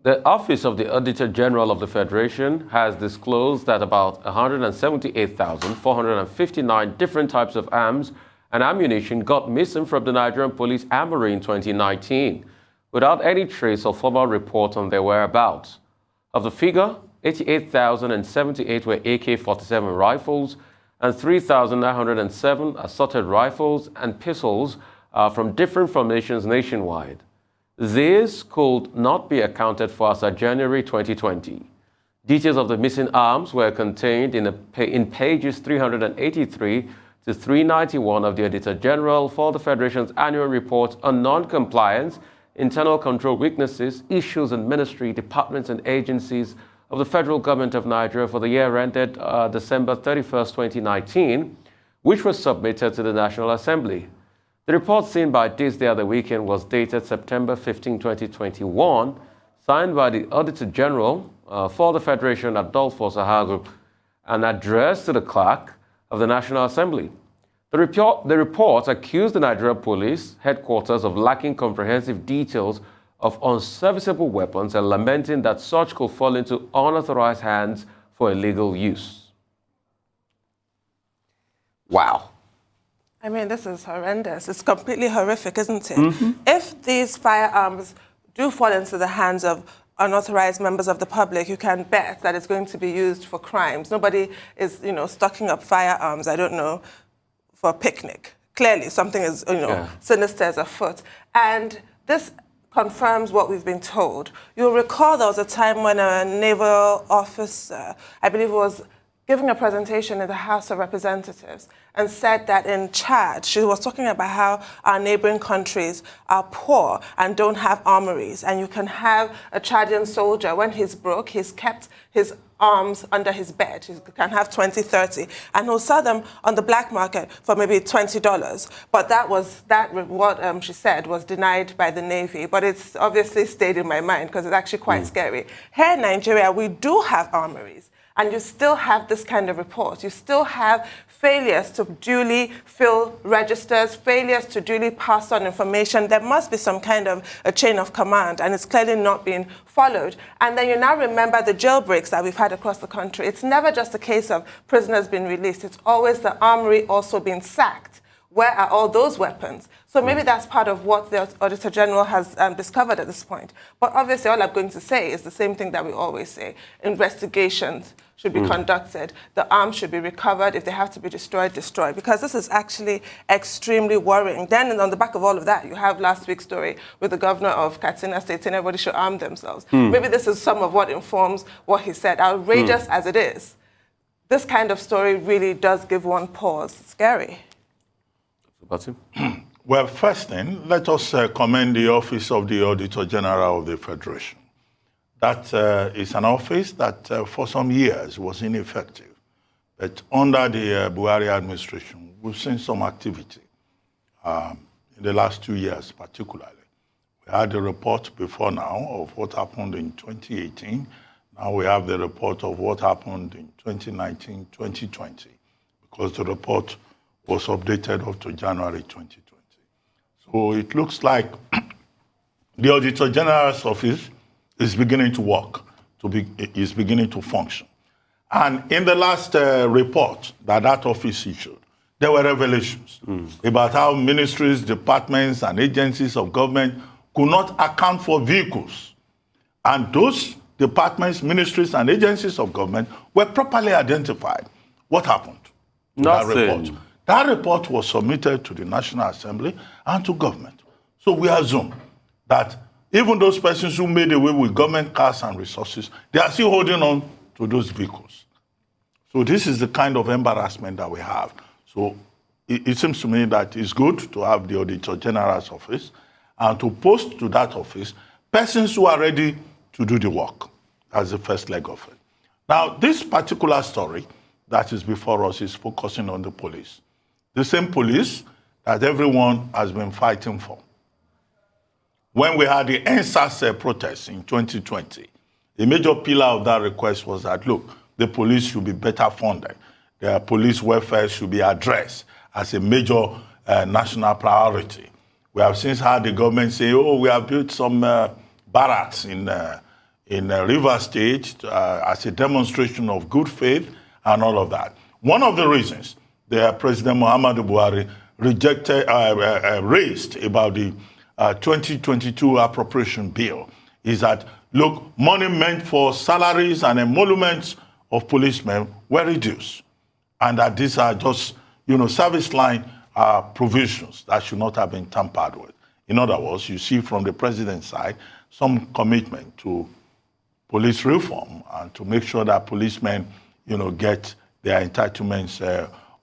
The Office of the Auditor General of the Federation has disclosed that about 178,459 different types of arms and ammunition got missing from the Nigerian police armory in 2019, without any trace or formal report on their whereabouts. Of the figure, 88,078 were AK-47 rifles and 3,907 assorted rifles and pistols from different formations nationwide. These could not be accounted for as of January 2020. Details of the missing arms were contained in pages 383 to 391 of the Auditor General for the Federation's annual report on non-compliance, internal control weaknesses, issues in ministry, departments and agencies of the Federal Government of Nigeria for the year ended December 31st, 2019, which was submitted to the National Assembly. The report seen by this day of the weekend was dated September 15, 2021, signed by the Auditor General for the Federation Adolfo Sahagu, and addressed to the Clerk of the National Assembly. The report accused the Nigeria Police Headquarters of lacking comprehensive details of unserviceable weapons and lamenting that such could fall into unauthorized hands for illegal use. Wow. I mean, this is horrendous. It's completely horrific, isn't it? Mm-hmm. If these firearms do fall into the hands of unauthorized members of the public, you can bet that it's going to be used for crimes. Nobody is, stocking up firearms, I don't know, for a picnic. Clearly, something is, sinister is afoot. And this confirms what we've been told. You'll recall there was a time when a naval officer, I believe it was giving a presentation in the House of Representatives, and said that in Chad, she was talking about how our neighboring countries are poor and don't have armories. And you can have a Chadian soldier, when he's broke, he's kept his arms under his bed. He can have 20, 30, and he'll sell them on the black market for maybe $20. But what she said was denied by the Navy. But it's obviously stayed in my mind because it's actually quite scary. Here in Nigeria, we do have armories. And you still have this kind of report. You still have failures to duly fill registers, failures to duly pass on information. There must be some kind of a chain of command, and it's clearly not being followed. And then you now remember the jailbreaks that we've had across the country. It's never just a case of prisoners being released. It's always the armory also being sacked. Where are all those weapons? So maybe that's part of what the Auditor General has discovered at this point. But obviously, all I'm going to say is the same thing that we always say. Investigations should be conducted. The arms should be recovered. If they have to be destroyed, destroyed. Because this is actually extremely worrying. Then on the back of all of that, you have last week's story with the governor of Katsina State saying everybody should arm themselves. Maybe this is some of what informs what he said. Outrageous as it is, this kind of story really does give one pause. It's scary. Well, first thing, let us commend the Office of the Auditor General of the Federation. That is an office that for some years was ineffective. But under the Buhari administration, we've seen some activity in the last 2 years particularly. We had a report before now of what happened in 2018. Now we have the report of what happened in 2019, 2020, because the report was updated up to January 2020. So it looks like the Auditor General's office is beginning to work, is beginning to function. And in the last report that office issued, there were revelations about how ministries, departments, and agencies of government could not account for vehicles. And those departments, ministries, and agencies of government were properly identified. What happened to that report? That report was submitted to the National Assembly and to government. So we assume that even those persons who made away with government cars and resources, they are still holding on to those vehicles. So this is the kind of embarrassment that we have. So it seems to me that it's good to have the Auditor General's office and to post to that office persons who are ready to do the work. That's the first leg of it. Now, this particular story that is before us is focusing on the police. The same police that everyone has been fighting for. When we had the NSAS protests in 2020, a major pillar of that request was that, look, the police should be better funded. Their police welfare should be addressed as a major national priority. We have since had the government say, oh, we have built some barracks in in Rivers State as a demonstration of good faith and all of that. One of the reasons President Muhammadu Buhari raised about the 2022 appropriation bill is that, look, money meant for salaries and emoluments of policemen were reduced, and that these are just, service line provisions that should not have been tampered with. In other words, you see from the president's side some commitment to police reform and to make sure that policemen, get their entitlements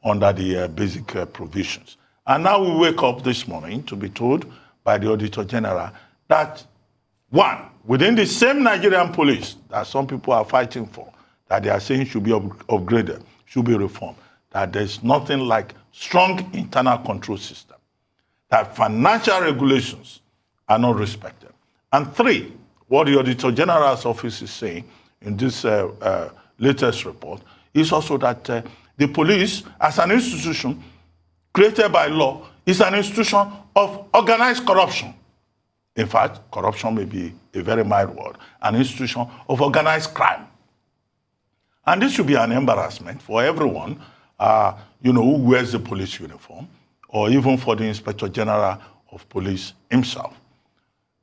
under the basic provisions. And now we wake up this morning to be told by the Auditor General that, one, within the same Nigerian police that some people are fighting for, that they are saying should be upgraded, should be reformed, that there's nothing like strong internal control system, that financial regulations are not respected. And three, what the Auditor General's office is saying in this latest report is also that the police, as an institution created by law, is an institution of organized corruption. In fact, corruption may be a very mild word, an institution of organized crime. And this should be an embarrassment for everyone, who wears the police uniform, or even for the Inspector General of Police himself.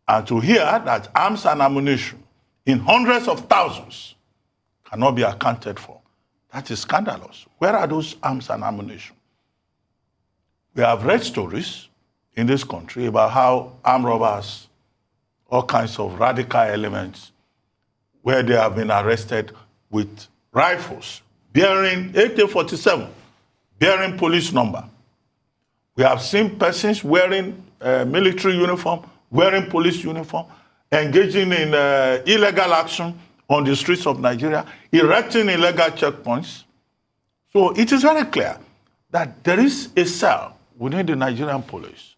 And to hear that arms and ammunition in hundreds of thousands cannot be accounted for, that is scandalous. Where are those arms and ammunition? We have read stories in this country about how armed robbers, all kinds of radical elements, where they have been arrested with rifles bearing AK-47, bearing police number. We have seen persons wearing military uniform, wearing police uniform, engaging in illegal action on the streets of Nigeria, erecting illegal checkpoints. So it is very clear that there is a cell within the Nigerian police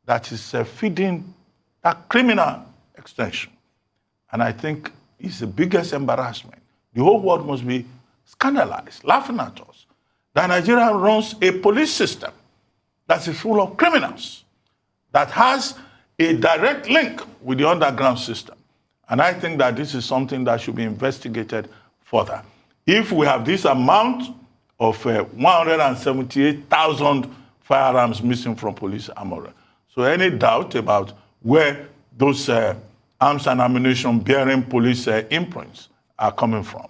that is feeding that criminal extension. And I think it's the biggest embarrassment. The whole world must be scandalized, laughing at us, that Nigeria runs a police system that is full of criminals, that has a direct link with the underground system. And I think that this is something that should be investigated further. If we have this amount of 178,000 firearms missing from police armory, so any doubt about where those arms and ammunition bearing police imprints are coming from.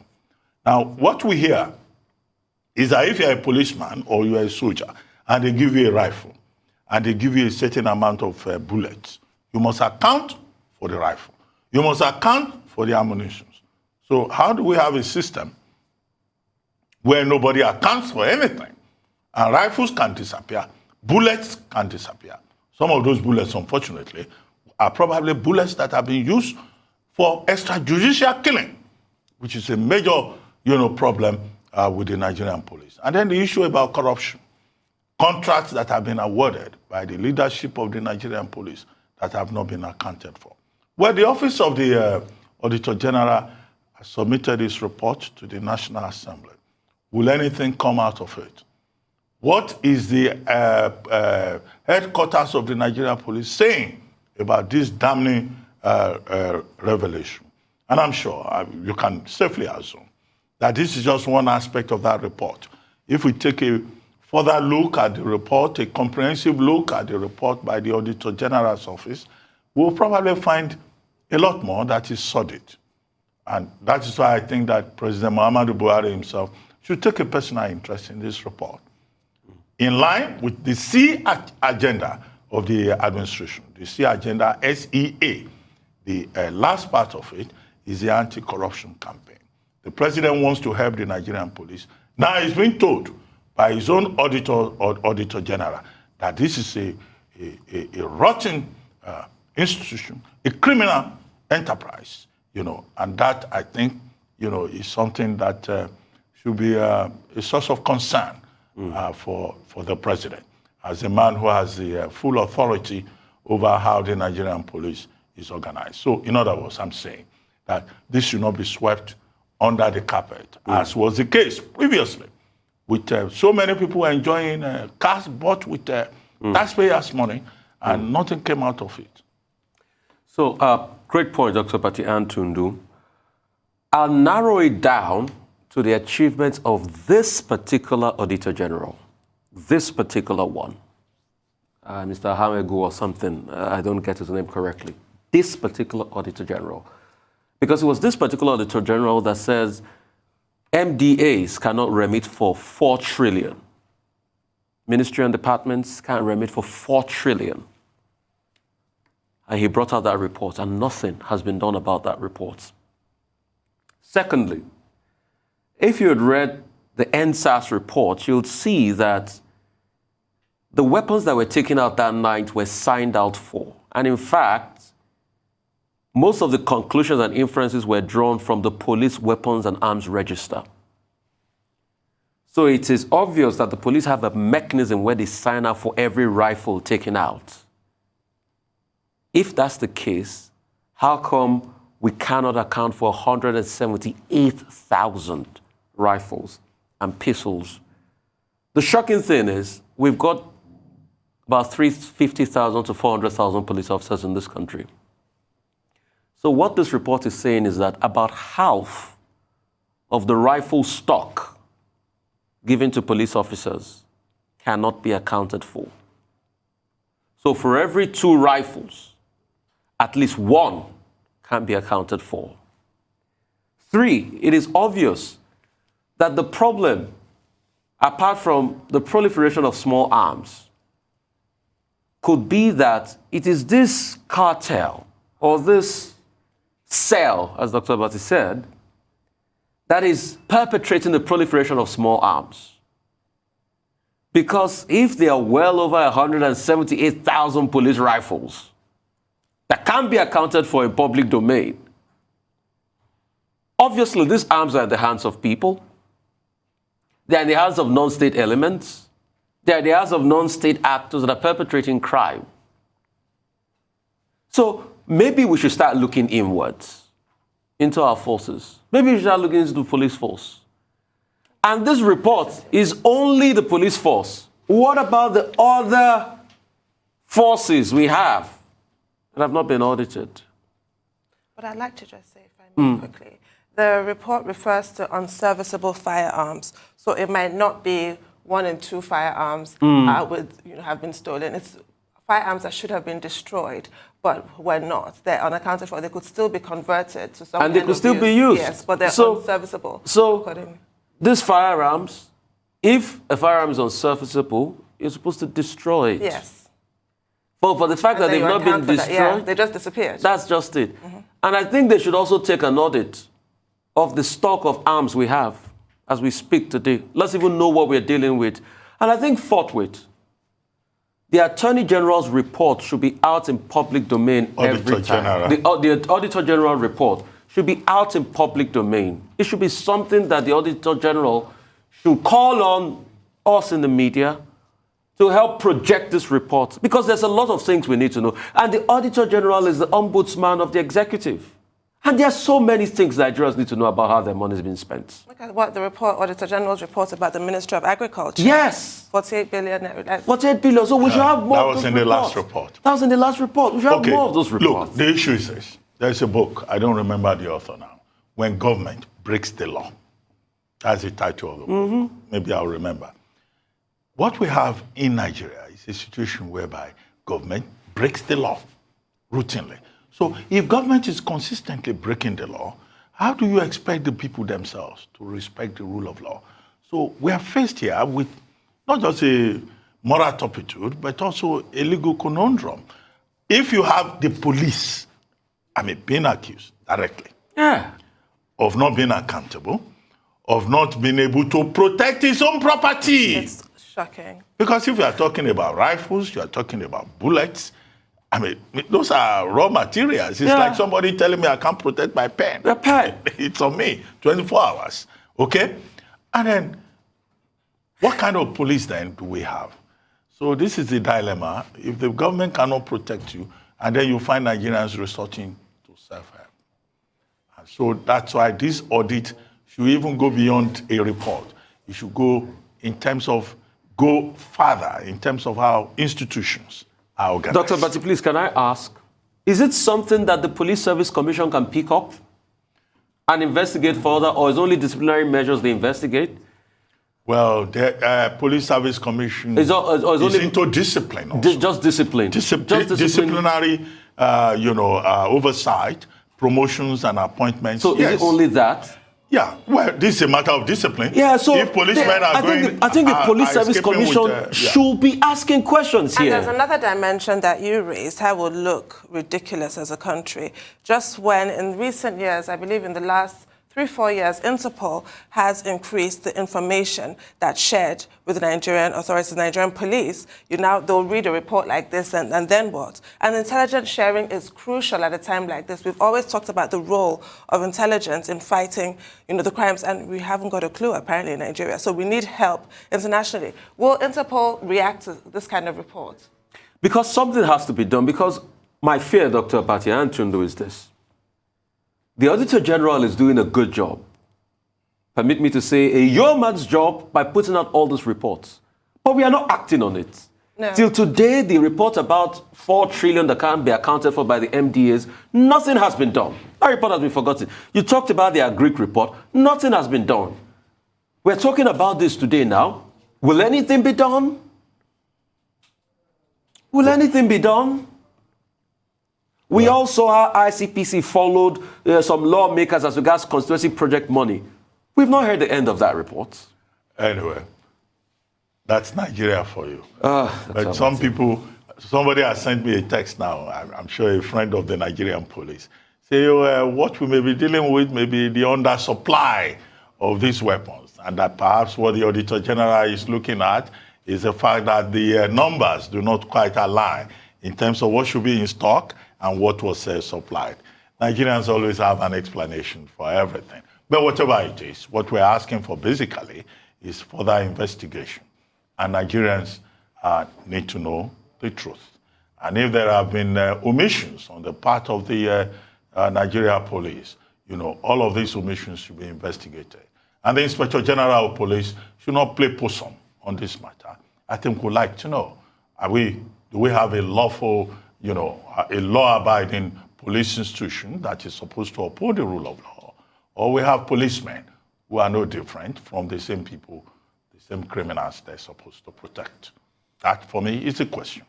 Now, what we hear is that if you're a policeman or you're a soldier and they give you a rifle and they give you a certain amount of bullets, you must account for the rifle. You must account for the ammunition. So how do we have a system where nobody accounts for anything? And rifles can disappear. Bullets can disappear. Some of those bullets, unfortunately, are probably bullets that have been used for extrajudicial killing, which is a major, problem with the Nigerian police. And then the issue about corruption. Contracts that have been awarded by the leadership of the Nigerian police that have not been accounted for. Well, the Office of the Auditor General has submitted its report to the National Assembly. Will anything come out of it? What is the headquarters of the Nigerian police saying about this damning revelation? And I'm sure you can safely assume that this is just one aspect of that report. If we take a further look at the report, a comprehensive look at the report by the Auditor General's office, we'll probably find a lot more that is sordid. And that is why I think that President Muhammadu Buhari himself should take a personal interest in this report, in line with the C agenda of the administration. The C agenda, SEA, the last part of it is the anti-corruption campaign. The president wants to help the Nigerian police. Now he's being told by his own Auditor General that this is a rotten institution, a criminal enterprise, and that I think, is something that should be a source of concern for the president, as a man who has the full authority over how the Nigerian police is organized. So, in other words, I'm saying that this should not be swept under the carpet, as was the case previously, with so many people enjoying cars bought with taxpayers' money, and nothing came out of it. So, great point, Dr. Pati Antundu. I'll narrow it down to the achievements of this particular Auditor General, this particular one. Mr. Hamegu or something, I don't get his name correctly. This particular Auditor General. Because it was this particular Auditor General that says MDAs cannot remit for 4 trillion. Ministry and departments can't remit for 4 trillion. And he brought out that report, and nothing has been done about that report. Secondly, if you had read the NSAS report, you'd see that the weapons that were taken out that night were signed out for. And in fact, most of the conclusions and inferences were drawn from the Police Weapons and Arms Register. So it is obvious that the police have a mechanism where they sign out for every rifle taken out. If that's the case, how come we cannot account for 178,000 rifles and pistols? The shocking thing is we've got about 350,000 to 400,000 police officers in this country. So what this report is saying is that about half of the rifle stock given to police officers cannot be accounted for. So for every 2 rifles, at least 1 can be accounted for. 3, it is obvious that the problem, apart from the proliferation of small arms, could be that it is this cartel or this cell, as Dr. Abati said, that is perpetrating the proliferation of small arms. Because if there are well over 178,000 police rifles that can't be accounted for in public domain, obviously these arms are in the hands of people. They are in the hands of non-state elements. They are in the hands of non-state actors that are perpetrating crime. So maybe we should start looking inwards into our forces. Maybe we should start looking into the police force. And this report is only the police force. What about the other forces we have that have not been audited? But I'd like to just say, if I may quickly, the report refers to unserviceable firearms. So it might not be 1 and 2 firearms have been stolen. It's firearms that should have been destroyed, but were not. They're unaccounted for. They could still be converted to some and they kind could of still use. be used. Yes, but they're unserviceable. So these firearms, if a firearm is unserviceable, you're supposed to destroy it. Yes. But for the fact that they've not been destroyed, they just disappeared. That's just it. And I think they should also take an audit of the stock of arms we have as we speak today. Let's even know what we're dealing with. And I think forthwith, the Attorney General's report should be out in public domain every time. The Auditor General report should be out in public domain. It should be something that the Auditor General should call on us in the media to help project this report, because there's a lot of things we need to know. And the Auditor General is the ombudsman of the executive. And there are so many things Nigerians need to know about how their money is being spent. Look at what the Auditor General's report about the Ministry of Agriculture. Yes. 48 billion. 48 billion. So we should have more of those reports. That was in the last report. That was in the last report. We should have more of those reports. Look, the issue is this. There's a book. I don't remember the author now. When Government Breaks the Law. That's the title of the book. Maybe I'll remember. What we have in Nigeria is a situation whereby government breaks the law routinely. So if government is consistently breaking the law, how do you expect the people themselves to respect the rule of law? So we are faced here with not just a moral turpitude, but also a legal conundrum. If you have the police, being accused directly of not being accountable, of not being able to protect his own property. It's shocking. Because if you are talking about rifles, you are talking about bullets, those are raw materials. It's like somebody telling me I can't protect my pen. The pen. It's on me, 24 hours. Okay? And then, what kind of police then do we have? So this is the dilemma. If the government cannot protect you, and then you find Nigerians resorting to self-help. And so that's why this audit should even go beyond a report. It should go further in terms of how institutions are organized. Dr. Bati, please, can I ask, is it something that the Police Service Commission can pick up? and investigate further, or is only disciplinary measures they investigate? Well, the Police Service Commission is only into discipline also. Just discipline. Disciplinary, oversight, promotions and appointments. So is it only that? Yeah, well, this is a matter of discipline. Yeah, so if policemen are going... I think the Police Service Commission should be asking questions here. And there's another dimension that you raised, how we'll look ridiculous as a country. Just when in recent years, I believe in the last 3-4 years, Interpol has increased the information that's shared with the Nigerian authorities, Nigerian police. They'll read a report like this and then what? And intelligence sharing is crucial at a time like this. We've always talked about the role of intelligence in fighting, the crimes, and we haven't got a clue apparently in Nigeria. So we need help internationally. Will Interpol react to this kind of report? Because something has to be done. Because my fear, Dr. Pati Antundu, is this. The Auditor General is doing a good job. Permit me to say, a yeoman's job by putting out all these reports. But we are not acting on it. No. Till today, the report about 4 trillion that can't be accounted for by the MDAs, nothing has been done. That report has been forgotten. You talked about the Greek report. Nothing has been done. We're talking about this today now. Will anything be done? Will anything be done? We also, our ICPC followed some lawmakers as regards constituency project money. We've not heard the end of that report. Anyway, that's Nigeria for you. But somebody has sent me a text now, I'm sure a friend of the Nigerian police, say what we may be dealing with may be the undersupply of these weapons, and that perhaps what the Auditor General is looking at is the fact that the numbers do not quite align in terms of what should be in stock and what was supplied. Nigerians always have an explanation for everything. But whatever it is, what we're asking for basically is further investigation. And Nigerians need to know the truth. And if there have been omissions on the part of the Nigeria police, all of these omissions should be investigated. And the Inspector General of Police should not play possum on this matter. I think we'd like to know, do we have a lawful, a law-abiding police institution that is supposed to uphold the rule of law, or we have policemen who are no different from the same people, the same criminals they're supposed to protect? That, for me, is a question.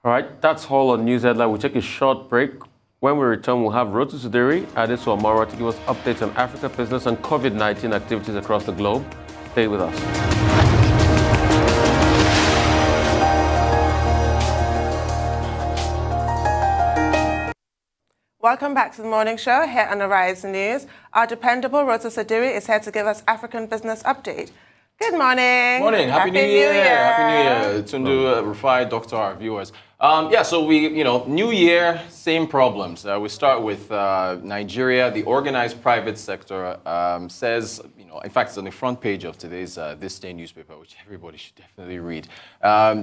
All right, that's all on News Headline. We'll take a short break. When we return, we'll have Rotu Sudiri, Adesu Amara to give us updates on Africa business and COVID-19 activities across the globe. Stay with us. Welcome back to the morning show here on Arise News. Our dependable Rotu Sudiri is here to give us African business update. Good morning. Morning. Happy New Year. Happy New Year. Tundu, Rufai, Doctor, our viewers. So New Year, same problems. We start with Nigeria. The organized private sector says, in fact, it's on the front page of today's This Day newspaper, which everybody should definitely read.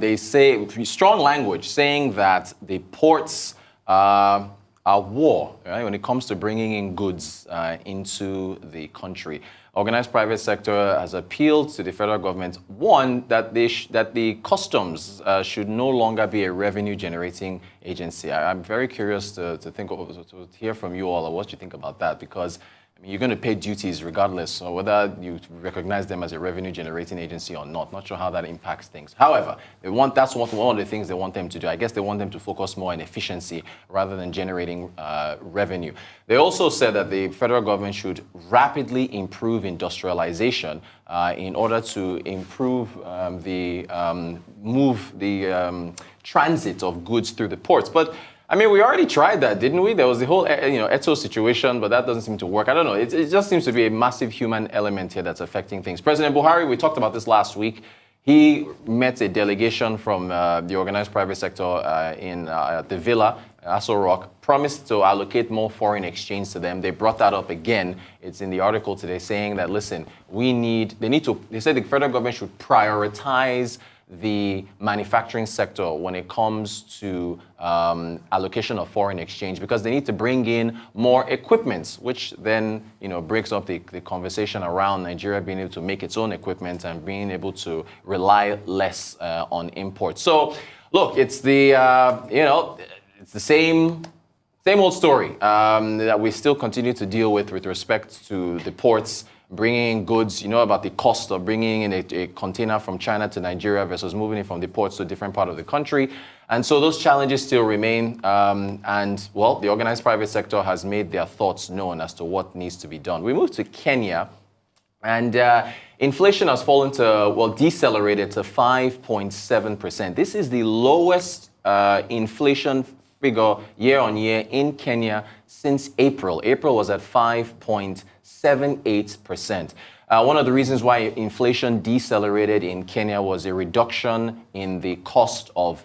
They say, strong language, saying that the ports are war, right, when it comes to bringing in goods into the country. Organized private sector has appealed to the federal government, one, that the customs should no longer be a revenue-generating agency. I'm very curious to hear from you all what you think about that, because you're going to pay duties regardless, so whether you recognize them as a revenue-generating agency or not. Not sure how that impacts things. However, that's one of the things they want them to do. I guess they want them to focus more on efficiency rather than generating revenue. They also said that the federal government should rapidly improve industrialization in order to improve the transit of goods through the ports. But we already tried that, didn't we? There was the whole, ETO situation, but that doesn't seem to work. I don't know. It just seems to be a massive human element here that's affecting things. President Buhari, we talked about this last week. He met a delegation from the organized private sector in the Villa, Aso Rock, promised to allocate more foreign exchange to them. They brought that up again. It's in the article today saying that, listen, they said the federal government should prioritize the manufacturing sector when it comes to allocation of foreign exchange, because they need to bring in more equipment, which then breaks up the conversation around Nigeria being able to make its own equipment and being able to rely less on imports. So look, it's the it's the same Same old story that we still continue to deal with respect to the ports, bringing in goods. You know about the cost of bringing in a container from China to Nigeria versus moving it from the ports to a different part of the country. And so those challenges still remain. And, well, the organized private sector has made their thoughts known as to what needs to be done. We move to Kenya. And inflation has fallen to, well, decelerated to 5.7%. This is the lowest inflation figure year on year in Kenya since April. April was at 5.78%. One of the reasons why inflation decelerated in Kenya was a reduction in the cost of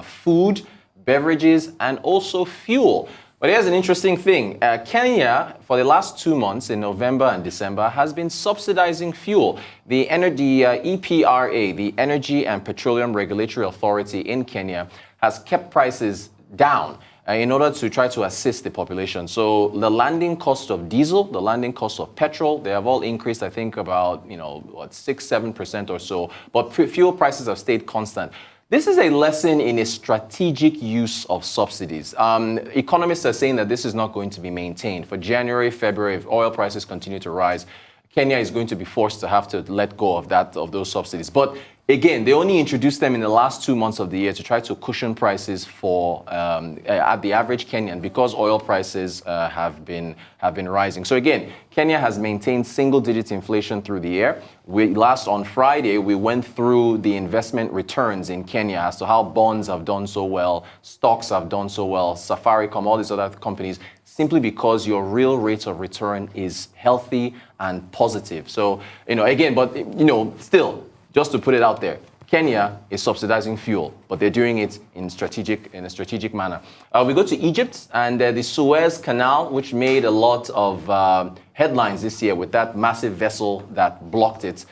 food, beverages, and also fuel. But here's an interesting thing. Kenya, for the last 2 months, in November and December, has been subsidizing fuel. The EPRA, the Energy and Petroleum Regulatory Authority in Kenya, has kept prices down in order to try to assist the population. So the landing cost of diesel, the landing cost of petrol, they have all increased, I think, about 6-7% or so. But fuel prices have stayed constant. This is a lesson in a strategic use of subsidies. Economists are saying that this is not going to be maintained. For January, February, if oil prices continue to rise, Kenya is going to be forced to have to let go of those subsidies. But again, they only introduced them in the last 2 months of the year to try to cushion prices for at the average Kenyan because oil prices have been rising. So again, Kenya has maintained single-digit inflation through the year. On Friday, we went through the investment returns in Kenya as to how bonds have done so well, stocks have done so well, Safaricom, all these other companies, simply because your real rate of return is healthy and positive. So, again, but, still, just to put it out there, Kenya is subsidizing fuel, but they're doing it in a strategic manner. We go to Egypt and the Suez Canal, which made a lot of headlines this year with that massive vessel that blocked it.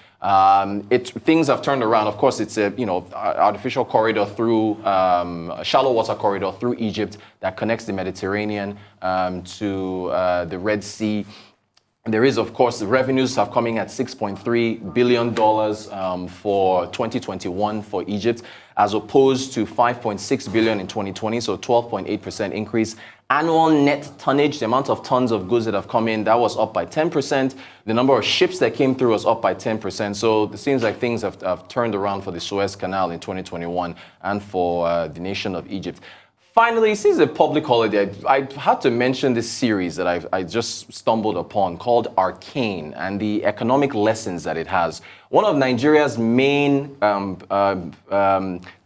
Things have turned around. Of course, it's a artificial corridor through a shallow water corridor through Egypt that connects the Mediterranean to the Red Sea. There is, of course, the revenues have coming at $6.3 billion for 2021 for Egypt, as opposed to $5.6 billion in 2020, so 12.8% increase. Annual net tonnage, the amount of tons of goods that have come in, that was up by 10%. The number of ships that came through was up by 10%. So it seems like things have turned around for the Suez Canal in 2021 and for the nation of Egypt. Finally, since a public holiday, I had to mention this series that I just stumbled upon called Arcane and the economic lessons that it has. One of Nigeria's main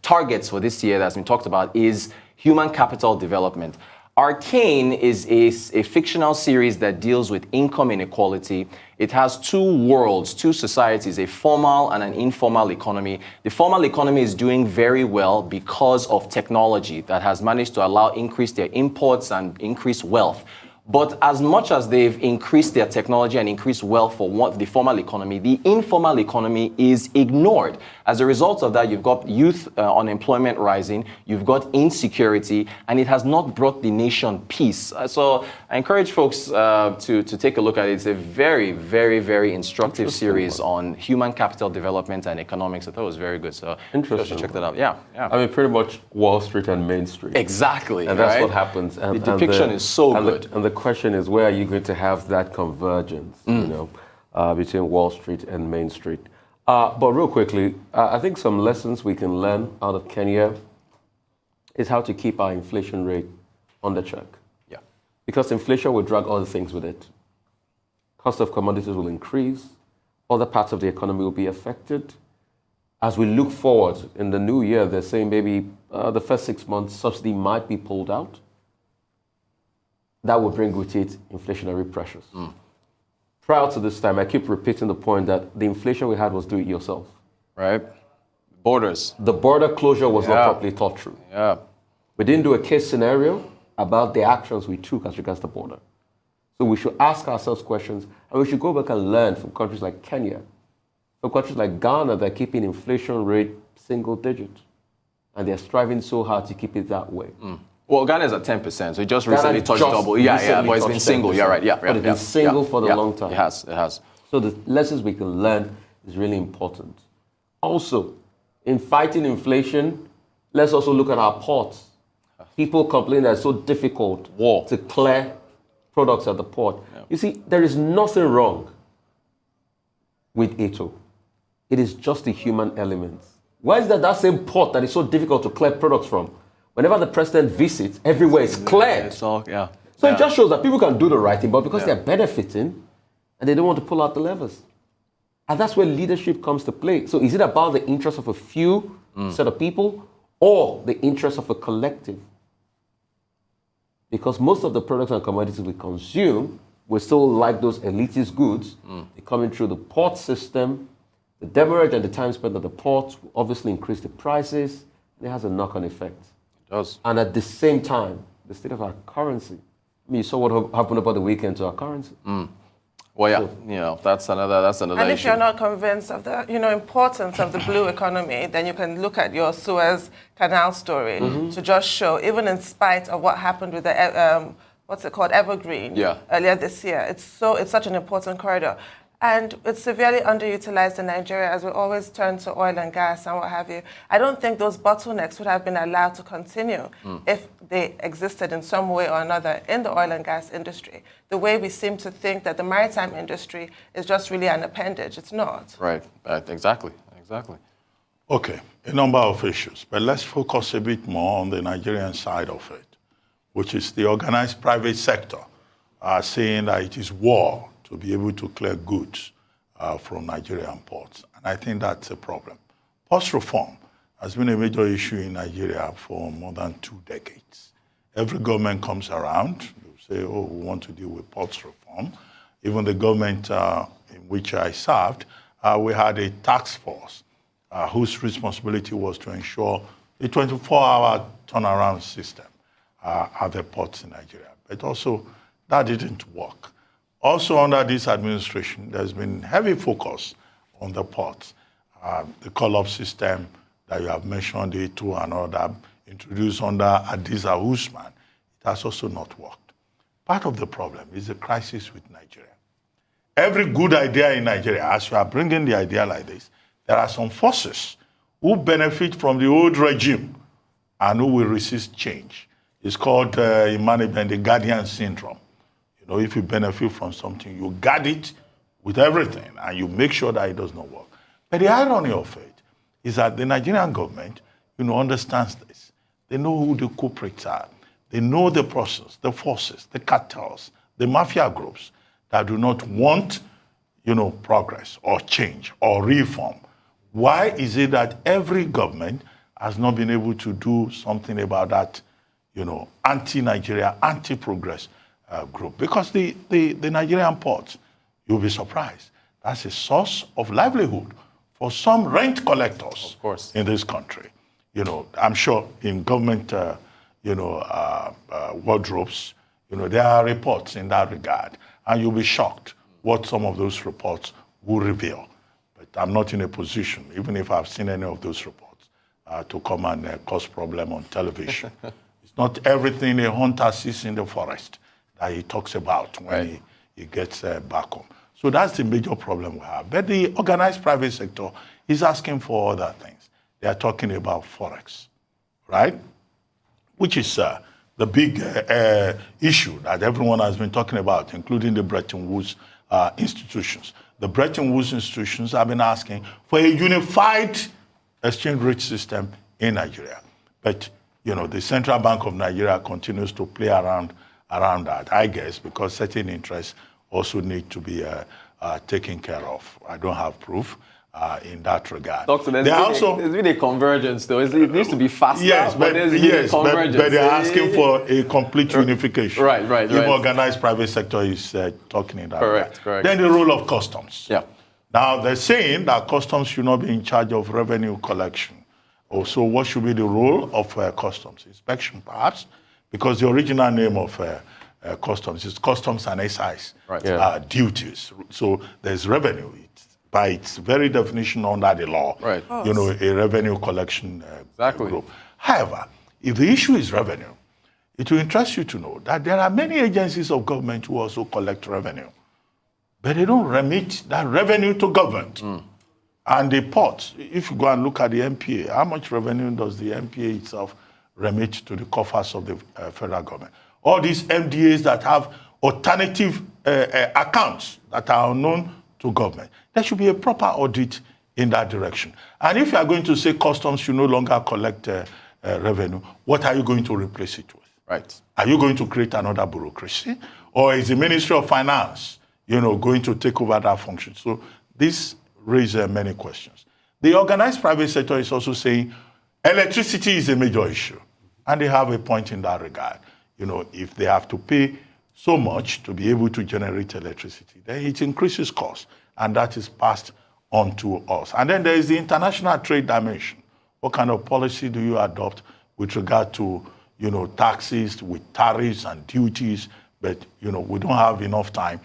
targets for this year that's been talked about is human capital development. Arcane is a fictional series that deals with income inequality. It has two worlds, two societies, a formal and an informal economy. The formal economy is doing very well because of technology that has managed to increase their imports and increase wealth. But as much as they've increased their technology and increased wealth for the formal economy, the informal economy is ignored. As a result of that, you've got youth unemployment rising, you've got insecurity, and it has not brought the nation peace. So I encourage folks to take a look at it. It's a very, very, very instructive series on human capital development and economics. I thought it was very good. So you should check that out. Yeah. I mean, pretty much Wall Street and Main Street. Exactly. And that's what happens. And, the depiction is so good. And the question is, where are you going to have that convergence, between Wall Street and Main Street? But real quickly, I think some lessons we can learn out of Kenya is how to keep our inflation rate under check. Yeah. Because inflation will drag other things with it. Cost of commodities will increase. Other parts of the economy will be affected. As we look forward in the new year, they're saying maybe the first 6 months subsidy might be pulled out. That will bring with it inflationary pressures. Prior to this time, I keep repeating the point that the inflation we had was do it yourself. Right. Borders. The border closure was not properly thought through. Yeah. We didn't do a case scenario about the actions we took as regards the border. So we should ask ourselves questions, and we should go back and learn from countries like Kenya, from countries like Ghana that are keeping inflation rate single digit. And they're striving so hard to keep it that way. Well, Ghana is at 10%, so it just recently touched double. Yeah, but it's been single. 10%. Yeah, right. Yeah, but it's been single for the long time. It has. So the lessons we can learn is really important. Also, in fighting inflation, let's also look at our ports. People complain that it's so difficult to clear products at the port. Yeah. You see, there is nothing wrong with ATO. It is just the human element. Why is that same port that is so difficult to clear products from? Whenever the president visits, everywhere is cleared. It's all, So it just shows that people can do the right thing, but because they're benefiting, and they don't want to pull out the levers. And that's where leadership comes to play. So is it about the interest of a few set of people or the interest of a collective? Because most of the products and commodities we consume, we still like those elitist goods. They're coming through the port system. The demurrage and the time spent at the ports will obviously increase the prices. And it has a knock-on effect. It does. And at the same time, the state of our currency. I mean, you saw what happened over the weekend to our currency. Well, yeah, that's another issue. And if you're not convinced of the importance of the blue economy, then you can look at your Suez Canal story to just show, even in spite of what happened with the Evergreen earlier this year, it's such an important corridor. And it's severely underutilized in Nigeria, as we always turn to oil and gas and what have you. I don't think those bottlenecks would have been allowed to continue if they existed in some way or another in the oil and gas industry. The way we seem to think that the maritime industry is just really an appendage. It's not. Right. Exactly. Okay, a number of issues, but let's focus a bit more on the Nigerian side of it, which is the organized private sector saying that it is war to be able to clear goods from Nigerian ports. And I think that's a problem. Port reform has been a major issue in Nigeria for more than 2 decades. Every government comes around, they say, oh, we want to deal with ports reform. Even the government in which I served, we had a task force whose responsibility was to ensure a 24-hour turnaround system at the ports in Nigeria. But also, that didn't work. Also, under this administration, there's been heavy focus on the ports. The call-up system that you have mentioned, A2 and all that, introduced under Adiza Usman, it has also not worked. Part of the problem is the crisis with Nigeria. Every good idea in Nigeria, as you are bringing the idea like this, there are some forces who benefit from the old regime and who will resist change. It's called, in management, the guardian syndrome. If you benefit from something, you guard it with everything and you make sure that it does not work. But the irony of it is that the Nigerian government, understands this. They know who the culprits are. They know the process, the forces, the cartels, the mafia groups that do not want, progress or change or reform. Why is it that every government has not been able to do something about that, anti-Nigeria, anti-progress group? Because the Nigerian ports, you'll be surprised, that's a source of livelihood for some rent collectors, of course, in this country. I'm sure in government, wardrobes, there are reports in that regard, and you'll be shocked what some of those reports will reveal. But I'm not in a position, even if I've seen any of those reports, to come and cause problem on television. It's not everything a hunter sees in the forest that he talks about when he gets back home. So that's the major problem we have. But the organized private sector is asking for other things. They are talking about Forex, right? Which is the big issue that everyone has been talking about, including the Bretton Woods institutions. The Bretton Woods institutions have been asking for a unified exchange rate system in Nigeria. But, the Central Bank of Nigeria continues to play around that, I guess, because certain interests also need to be taken care of. I don't have proof in that regard. Doctor, there's been a convergence, though. It needs to be faster, yes, but there's been a convergence. But they're asking for a complete unification. Right. If organized private sector is talking in that correct. Then the role of customs. Yeah. Now, they're saying that customs should not be in charge of revenue collection. Also, what should be the role of customs? Inspection, perhaps, because the original name of customs is customs and excise duties. So there's revenue. It's, by its very definition under the law, a revenue collection group. However, if the issue is revenue, it will interest you to know that there are many agencies of government who also collect revenue, but they don't remit that revenue to government. And the ports, if you go and look at the MPA, how much revenue does the MPA itself remit to the coffers of the federal government. All these MDAs that have alternative accounts that are unknown to government, there should be a proper audit in that direction. And if you are going to say customs should no longer collect revenue, what are you going to replace it with? Right. Are you going to create another bureaucracy? Or is the Ministry of Finance, going to take over that function? So this raises many questions. The organized private sector is also saying electricity is a major issue. And they have a point in that regard. If they have to pay so much to be able to generate electricity, then it increases cost. And that is passed on to us. And then there is the international trade dimension. What kind of policy do you adopt with regard to taxes, with tariffs and duties? But we don't have enough time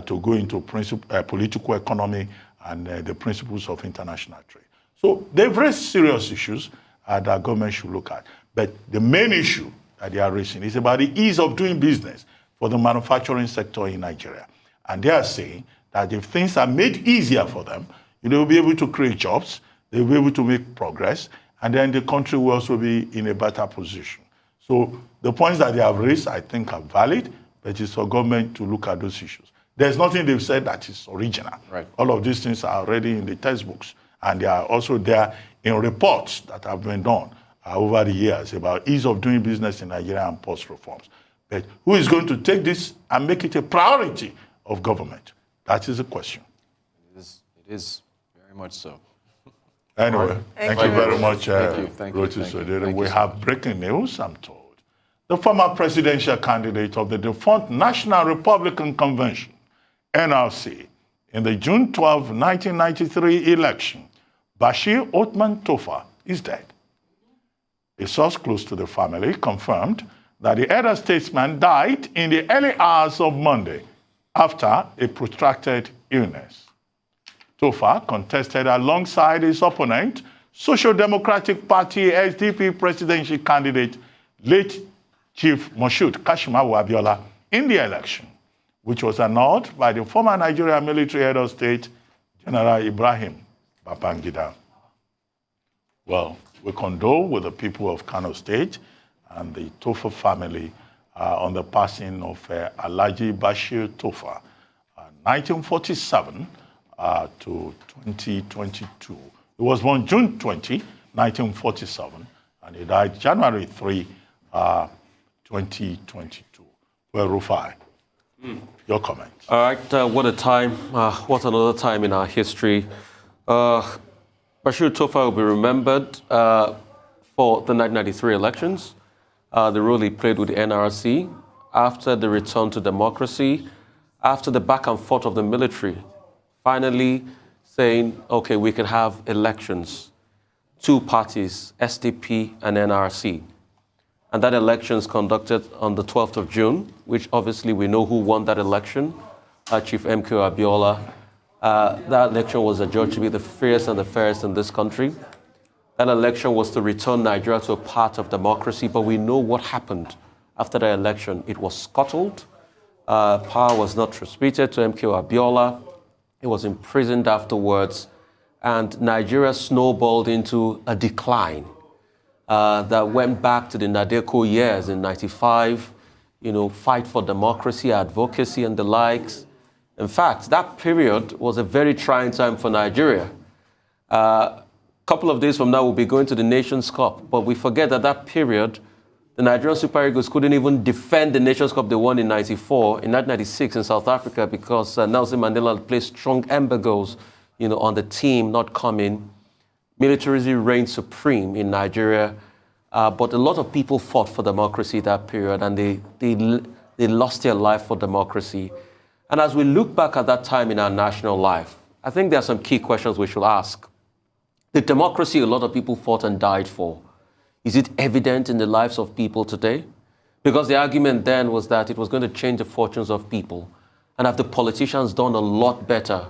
to go into political economy and the principles of international trade. So they've raised serious issues that government should look at. But the main issue that they are raising is about the ease of doing business for the manufacturing sector in Nigeria. And they are saying that if things are made easier for them, they will be able to create jobs, they will be able to make progress, and then the country will also be in a better position. So the points that they have raised, I think, are valid, but it's for government to look at those issues. There's nothing they've said that is original. Right. All of these things are already in the textbooks, and they are also there in reports that have been done over the years about ease of doing business in Nigeria and post reforms. But who is going to take this and make it a priority of government? That is the question. It is very much so. Anyway, thank you very much, Thank you. We have breaking news, I'm told. The former presidential candidate of the defunct National Republican Convention, NRC, in the June 12, 1993 election, Bashir Othman Tofa, is dead. A source close to the family confirmed that the elder statesman died in the early hours of Monday after a protracted illness. Tofa contested alongside his opponent, Social Democratic Party SDP presidential candidate, late Chief Moshood Kashimawo Abiola, in the election, which was annulled by the former Nigerian military head of state, General Ibrahim Babangida. Well, we condole with the people of Kano State and the Tofa family on the passing of Alhaji Bashir Tofa, 1947 to 2022. He was born June 20, 1947, and he died January 3, 2022. Well, Rufai, your comments. All right, what a time, what another time in our history. Bashir Tofa will be remembered for the 1993 elections, the role he played with the NRC, after the return to democracy, after the back and forth of the military, finally saying, okay, we can have elections, two parties, SDP and NRC. And that election is conducted on the 12th of June, which obviously we know who won that election, Chief M.K. Abiola. That election was adjudged to be the freest and the fairest in this country. That election was to return Nigeria to a path of democracy, but we know what happened after the election. It was scuttled. Power was not transmitted to M.K. Abiola. He was imprisoned afterwards, and Nigeria snowballed into a decline that went back to the Nadeko years in 95, fight for democracy, advocacy, and the likes. In fact, that period was a very trying time for Nigeria. A couple of days from now, we'll be going to the Nations Cup, but we forget that that period, the Nigerian Super Eagles couldn't even defend the Nations Cup they won in 94, in 1996 in South Africa, because Nelson Mandela placed strong embargoes, on the team not coming. Militarism reigned supreme in Nigeria, but a lot of people fought for democracy that period, and they lost their life for democracy. And as we look back at that time in our national life, I think there are some key questions we should ask. The democracy a lot of people fought and died for, is it evident in the lives of people today? Because the argument then was that it was going to change the fortunes of people. And have the politicians done a lot better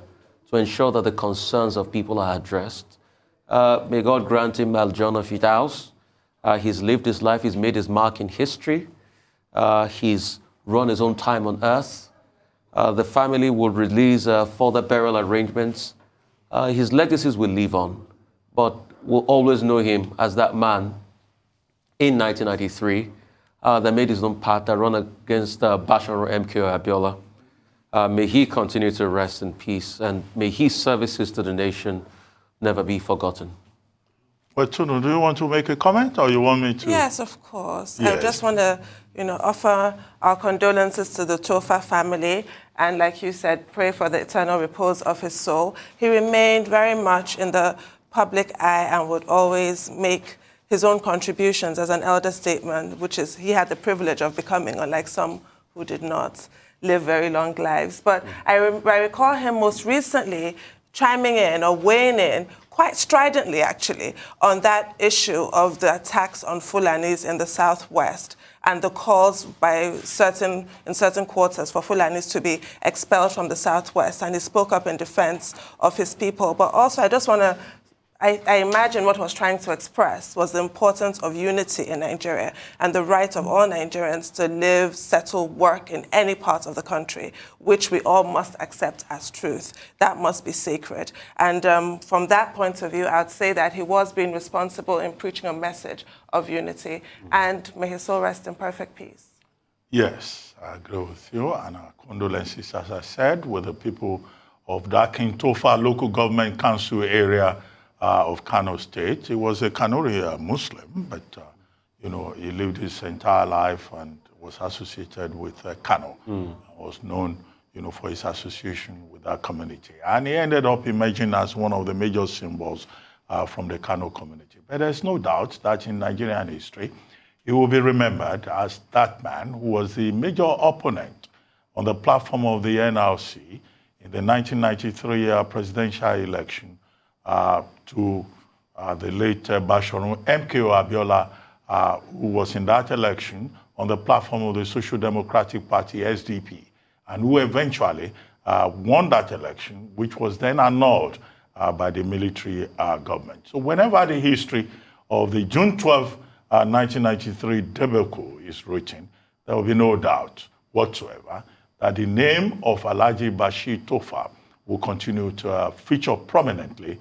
to ensure that the concerns of people are addressed? May God grant him Al-Jannah Firdaus. He's lived his life, he's made his mark in history. He's run his own time on earth. The family will release further burial arrangements. His legacies will live on, but we'll always know him as that man in 1993 that made his own path that run against Bashir MKO Abiola. May he continue to rest in peace, and may his services to the nation never be forgotten. Well, Tunu, do you want to make a comment, or you want me to? Yes, of course. Yes. I just want to, offer our condolences to the Tofa family, and like you said, pray for the eternal repose of his soul. He remained very much in the public eye and would always make his own contributions as an elder statesman, which is he had the privilege of becoming, unlike some who did not live very long lives. But I recall him most recently chiming in or weighing in quite stridently, actually, on that issue of the attacks on Fulanis in the Southwest and the calls in certain quarters for Fulanis to be expelled from the Southwest. And he spoke up in defense of his people. But also, I just want to I imagine what was trying to express was the importance of unity in Nigeria and the right of all Nigerians to live, settle, work in any part of the country, which we all must accept as truth. That must be sacred. And from that point of view, I'd say that he was being responsible in preaching a message of unity. And may his soul rest in perfect peace. Yes, I agree with you. And our condolences, as I said, with the people of that King Tofa local government council area of Kano State. He was a Kanuri Muslim, but he lived his entire life and was associated with Kano. Was known, for his association with that community. And he ended up emerging as one of the major symbols from the Kano community. But there's no doubt that in Nigerian history, he will be remembered as that man who was the major opponent on the platform of the NRC in the 1993 presidential election to the late Bashir MKO Abiola, who was in that election on the platform of the Social Democratic Party, SDP, and who eventually won that election, which was then annulled by the military government. So whenever the history of the June 12, 1993 debacle is written, there will be no doubt whatsoever that the name of Alhaji Bashir Tofa will continue to feature prominently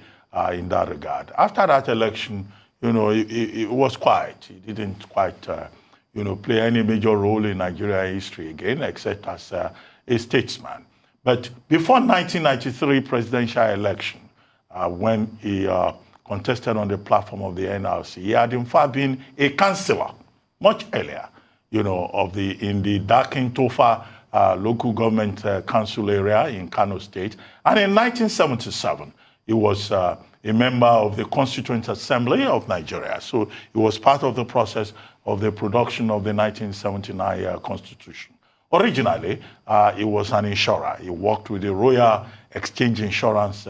in that regard. After that election, it was quiet. He didn't quite, play any major role in Nigerian history again, except as a statesman. But before 1993 presidential election, when he contested on the platform of the NRC, he had in fact been a councillor much earlier, in the Dakin Tofa local government council area in Kano State. And in 1977, he was a member of the Constituent Assembly of Nigeria. So he was part of the process of the production of the 1979 Constitution. Originally, he was an insurer. He worked with the Royal Exchange Insurance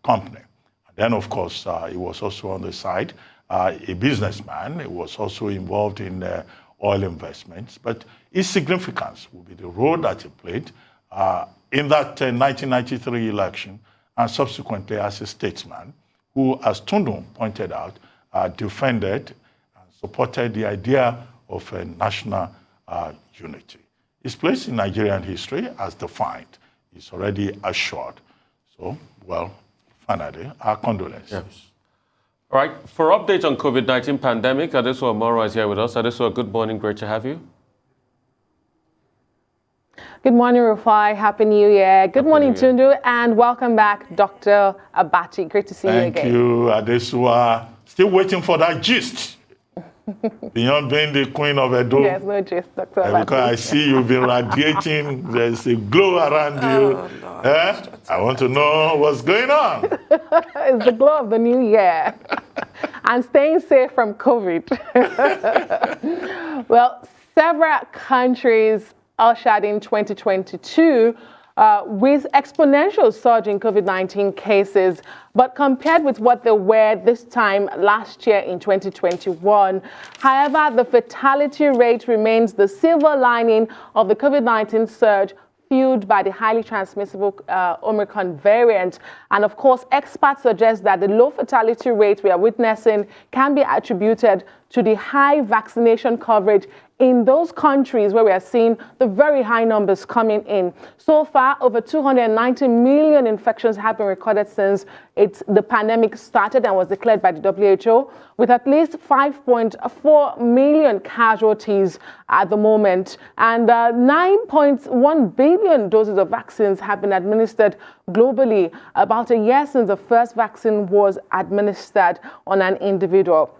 Company. And then, of course, he was also on the side a businessman. He was also involved in oil investments. But his significance will be the role that he played in that 1993 election, and subsequently as a statesman who, as Tundu pointed out, defended and supported the idea of a national unity. His place in Nigerian history, as defined, is already assured. So, well, finally, our condolences. Yes. All right, for updates on COVID-19 pandemic, Adesuwa Moro is here with us. Adesuwa, good morning, great to have you. Good morning, Rufai. Happy New Year. Good morning, Tundu, and welcome back, Dr. Abati. Great to see you again. Thank you, Adesuwa. Still waiting for that gist. Beyond being the queen of Edo. Yes, no gist, Dr. Abati. Because I see you've been radiating. There's a glow around you. I want to know what's going on. It's the glow of the new year. And staying safe from COVID. Well, several countries ushered in 2022 with exponential surge in COVID-19 cases, but compared with what they were this time last year in 2021. However, the fatality rate remains the silver lining of the COVID-19 surge, fueled by the highly transmissible Omicron variant. And of course, experts suggest that the low fatality rate we are witnessing can be attributed to the high vaccination coverage in those countries where we are seeing the very high numbers coming in. So far, over 290 million infections have been recorded since the pandemic started and was declared by the WHO, with at least 5.4 million casualties at the moment. And 9.1 billion doses of vaccines have been administered globally, about a year since the first vaccine was administered on an individual.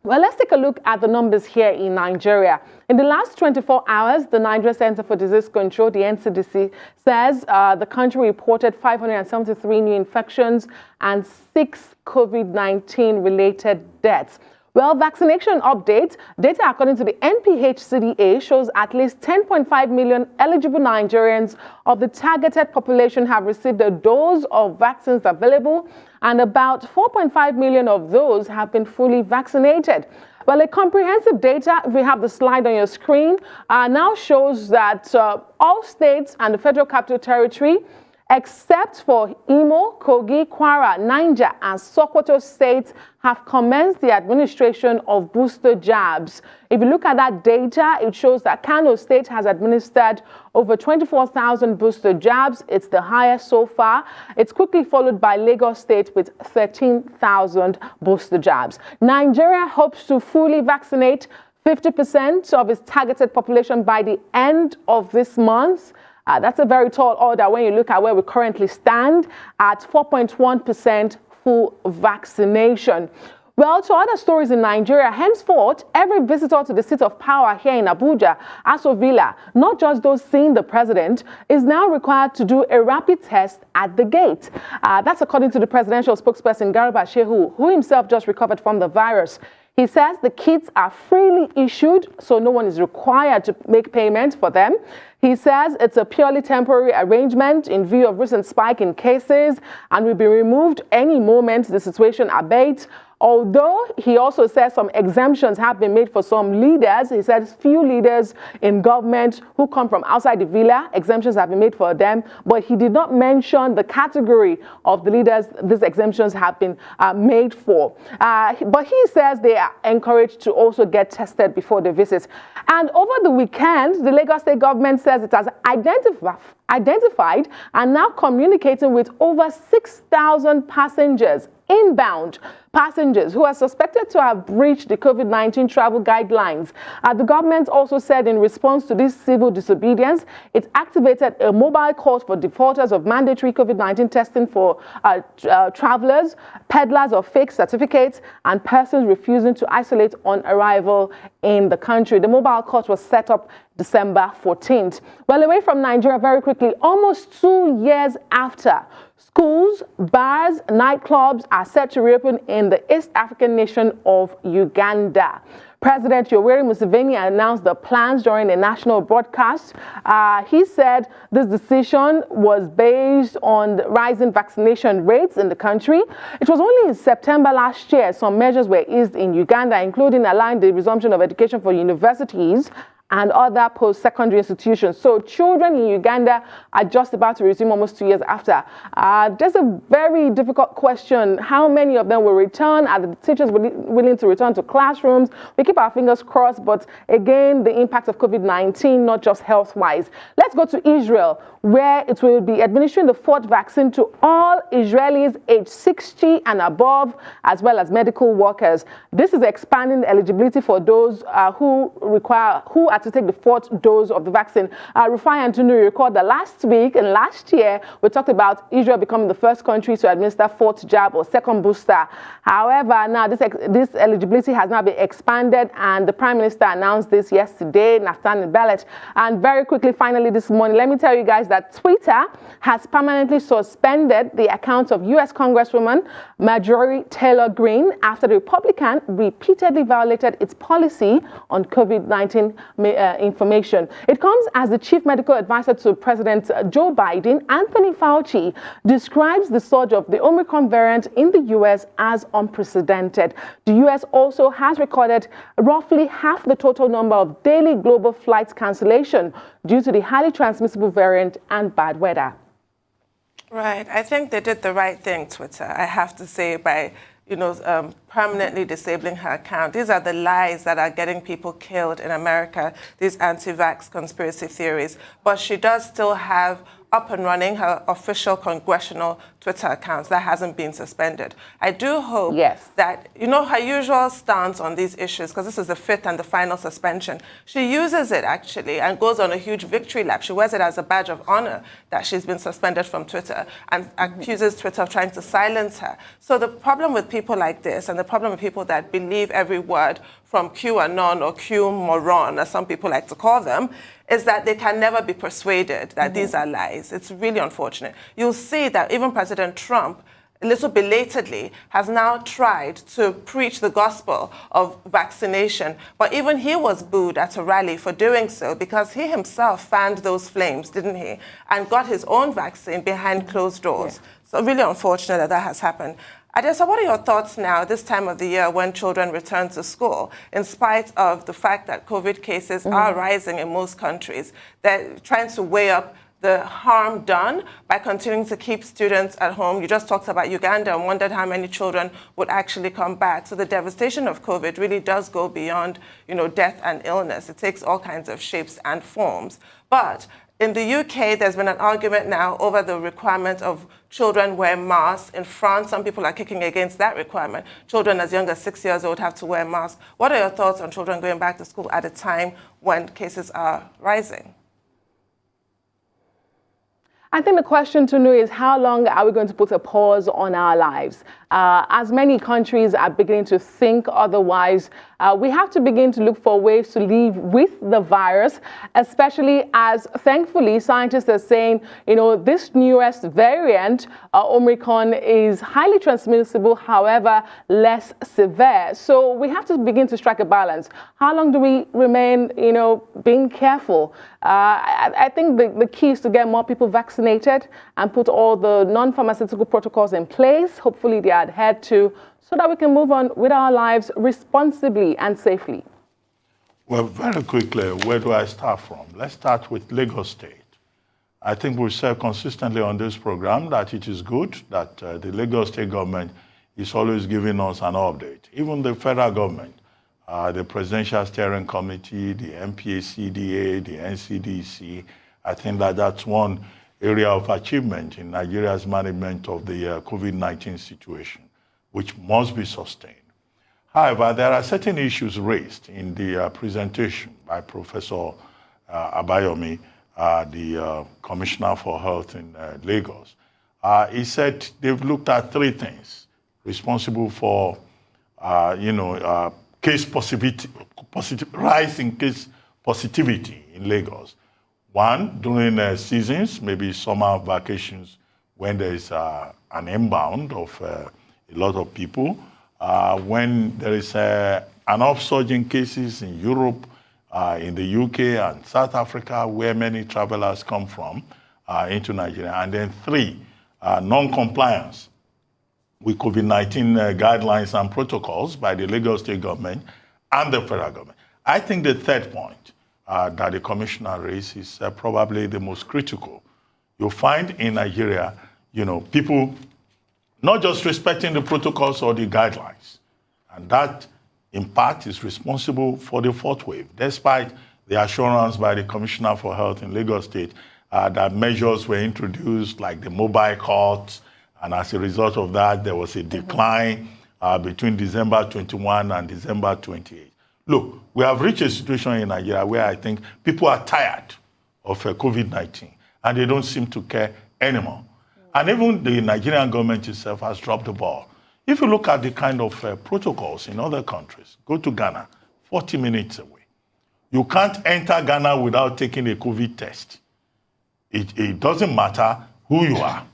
Well, let's take a look at the numbers here in Nigeria. In the last 24 hours, the Nigeria Center for Disease Control, the NCDC, says the country reported 573 new infections and 6 COVID-19 related deaths. Well, vaccination update, data according to the NPHCDA shows at least 10.5 million eligible Nigerians of the targeted population have received a dose of vaccines available, and about 4.5 million of those have been fully vaccinated. Well, a comprehensive data, if we have the slide on your screen, now shows that all states and the Federal Capital Territory, except for Imo, Kogi, Kwara, Niger, and Sokoto states, have commenced the administration of booster jabs. If you look at that data, it shows that Kano State has administered over 24,000 booster jabs. It's the highest so far. It's quickly followed by Lagos State with 13,000 booster jabs. Nigeria hopes to fully vaccinate 50% of its targeted population by the end of this month. That's a very tall order when you look at where we currently stand at 4.1% full vaccination. Well, to other stories in Nigeria, henceforth, every visitor to the seat of power here in Abuja, Aso Villa, not just those seeing the president, is now required to do a rapid test at the gate. That's according to the presidential spokesperson, Bashir, who himself just recovered from the virus. He says the kits are freely issued, so no one is required to make payment for them. He says it's a purely temporary arrangement in view of recent spike in cases and will be removed any moment the situation abates. Although he also says some exemptions have been made for some leaders. He says few leaders in government who come from outside the villa, exemptions have been made for them, but he did not mention the category of the leaders these exemptions have been made for. But he says they are encouraged to also get tested before they visit. And over the weekend, the Lagos State government says it has identified and now communicating with over 6,000 passengers, inbound passengers who are suspected to have breached the COVID-19 travel guidelines. The government also said in response to this civil disobedience, it activated a mobile court for defaulters of mandatory COVID-19 testing for travelers, peddlers of fake certificates, and persons refusing to isolate on arrival in the country. The mobile court was set up December 14th. Well, away from Nigeria very quickly, almost 2 years after, schools, bars, nightclubs are set to reopen in the East African nation of Uganda. President Yoweri Museveni announced the plans during a national broadcast. He said this decision was based on the rising vaccination rates in the country. It was only in September last year some measures were eased in Uganda, including allowing the resumption of education for universities and other post-secondary institutions. So children in Uganda are just about to resume almost 2 years after. There's a very difficult question. How many of them will return? Are the teachers willing to return to classrooms? We keep our fingers crossed, but again, the impact of COVID-19, not just health-wise. Let's go to Israel, where it will be administering the 4th vaccine to all Israelis aged 60 and above, as well as medical workers. This is expanding the eligibility for those who are to take the 4th dose of the vaccine. Rufai and Tundu recall that last week and last year, we talked about Israel becoming the first country to administer 4th jab or second booster. However, now this eligibility has now been expanded, and the Prime Minister announced this yesterday, Naftali Bennett. And very quickly, finally this morning, let me tell you guys that Twitter has permanently suspended the account of U.S. Congresswoman Marjorie Taylor Greene after the Republican repeatedly violated its policy on COVID-19 information. It comes as the chief medical advisor to President Joe Biden, Anthony Fauci, describes the surge of the Omicron variant in the U.S. as unprecedented. The U.S. also has recorded roughly half the total number of daily global flight cancellation due to the highly transmissible variant and bad weather. Right. I think they did the right thing, Twitter, I have to say, by permanently disabling her account. These are the lies that are getting people killed in America, these anti-vax conspiracy theories. But she does still have up and running her official congressional Twitter accounts. That hasn't been suspended. I do hope that, her usual stance on these issues, because this is the 5th and the final suspension, she uses it actually and goes on a huge victory lap. She wears it as a badge of honor that she's been suspended from Twitter and accuses Twitter of trying to silence her. So the problem with people like this and the problem with people that believe every word from QAnon or Q moron, as some people like to call them, is that they can never be persuaded that these are lies. It's really unfortunate. You'll see that even President Trump, a little belatedly, has now tried to preach the gospel of vaccination. But even he was booed at a rally for doing so because he himself fanned those flames, didn't he? And got his own vaccine behind closed doors. So really unfortunate that that has happened. Adessa, what are your thoughts now, this time of the year when children return to school, in spite of the fact that COVID cases are rising in most countries? They're trying to weigh up the harm done by continuing to keep students at home. You just talked about Uganda and wondered how many children would actually come back. So the devastation of COVID really does go beyond, death and illness. It takes all kinds of shapes and forms. But in the UK, there's been an argument now over the requirement of children wear masks. In France, some people are kicking against that requirement. Children as young as 6 years old have to wear masks. What are your thoughts on children going back to school at a time when cases are rising? I think the question to know is how long are we going to put a pause on our lives? As many countries are beginning to think otherwise, we have to begin to look for ways to live with the virus, especially as, thankfully, scientists are saying, this newest variant, Omicron, is highly transmissible, however, less severe. So we have to begin to strike a balance. How long do we remain, being careful? I think the key is to get more people vaccinated and put all the non-pharmaceutical protocols in place. Hopefully they are adhered to so that we can move on with our lives responsibly and safely. Well, very quickly, where do I start from? Let's start with Lagos State. I think we've said consistently on this program that it is good that the Lagos State government is always giving us an update. Even the federal government, the Presidential Steering Committee, the MPACDA, the NCDC, I think that's one area of achievement in Nigeria's management of the COVID-19 situation, which must be sustained. However, there are certain issues raised in the presentation by Professor Abayomi, the Commissioner for Health in Lagos. He said they've looked at 3 things responsible for, case rise in case positivity in Lagos. One, during seasons, maybe summer vacations, when there is an inbound of a lot of people, when there is an upsurge in cases in Europe, in the UK and South Africa, where many travelers come from into Nigeria. And then 3, non-compliance with COVID-19 guidelines and protocols by the Lagos State government and the federal government. I think the 3rd point that the commissioner raised is probably the most critical. You'll find in Nigeria, people not just respecting the protocols or the guidelines. And that, in part, is responsible for the 4th wave, despite the assurance by the Commissioner for Health in Lagos State that measures were introduced, like the mobile courts, and as a result of that, there was a decline between December 21 and December 28. Look, we have reached a situation in Nigeria where I think people are tired of COVID-19, and they don't seem to care anymore. And even the Nigerian government itself has dropped the ball. If you look at the kind of protocols in other countries, go to Ghana, 40 minutes away. You can't enter Ghana without taking a COVID test. It doesn't matter who you are.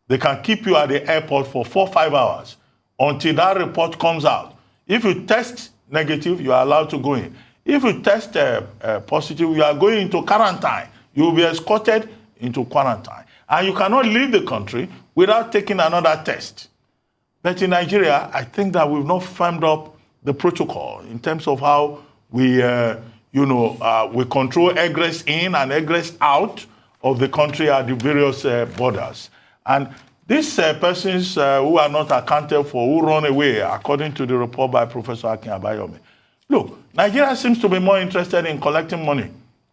They can keep you at the airport for 4 or 5 hours until that report comes out. If you test negative, you are allowed to go in. If you test positive, you are going into quarantine. You will be escorted into quarantine. And you cannot leave the country without taking another test. But in Nigeria, I think that we've not firmed up the protocol in terms of how we, we control egress in and egress out of the country at the various borders. And these persons who are not accounted for, who run away, according to the report by Professor Akin Abayomi. Look, Nigeria seems to be more interested in collecting money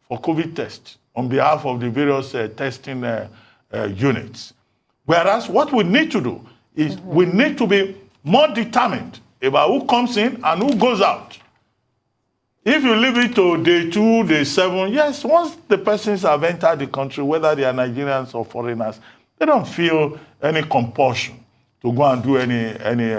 for COVID tests on behalf of the various testing units. Whereas what we need to do is we need to be more determined about who comes in and who goes out. If you leave it to day 2, day 7, yes, once the persons have entered the country, whether they are Nigerians or foreigners, they don't feel any compulsion to go and do any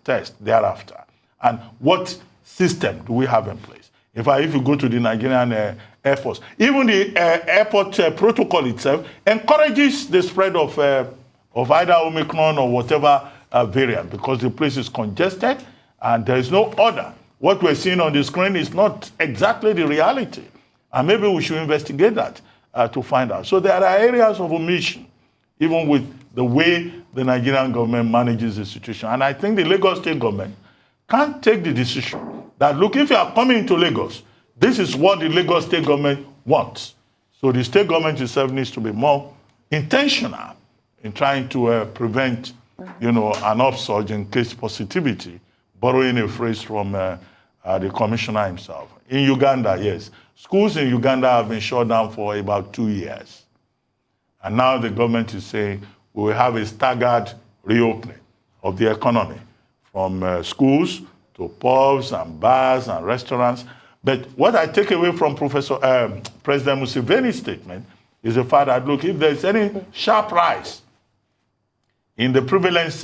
test thereafter. And what system do we have in place? In fact, if you go to the Nigerian airports, even the airport protocol itself encourages the spread of either Omicron or whatever variant, because the place is congested and there is no order. What we're seeing on the screen is not exactly the reality. And maybe we should investigate that to find out. So there are areas of omission, even with the way the Nigerian government manages the situation. And I think the Lagos state government can't take the decision that, look, if you are coming to Lagos, this is what the Lagos state government wants. So the state government itself needs to be more intentional in trying to prevent, an upsurge in case positivity, borrowing a phrase from the commissioner himself. In Uganda, yes, schools in Uganda have been shut down for about 2 years. And now the government is saying we will have a staggered reopening of the economy, from schools to pubs and bars and restaurants. But what I take away from President Museveni's statement is the fact that, look, if there's any sharp rise in the prevalence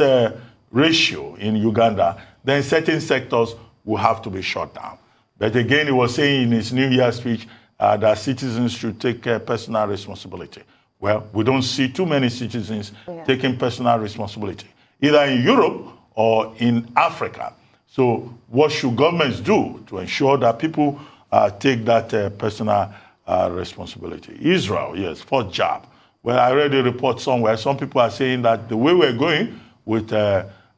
ratio in Uganda, then certain sectors will have to be shut down. But again, he was saying in his New Year speech that citizens should take personal responsibility. Well, we don't see too many citizens taking personal responsibility, either in Europe or in Africa. So what should governments do to ensure that people take that personal responsibility? Israel, yes, fourth jab. Well, I read a report somewhere. Some people are saying that the way we're going with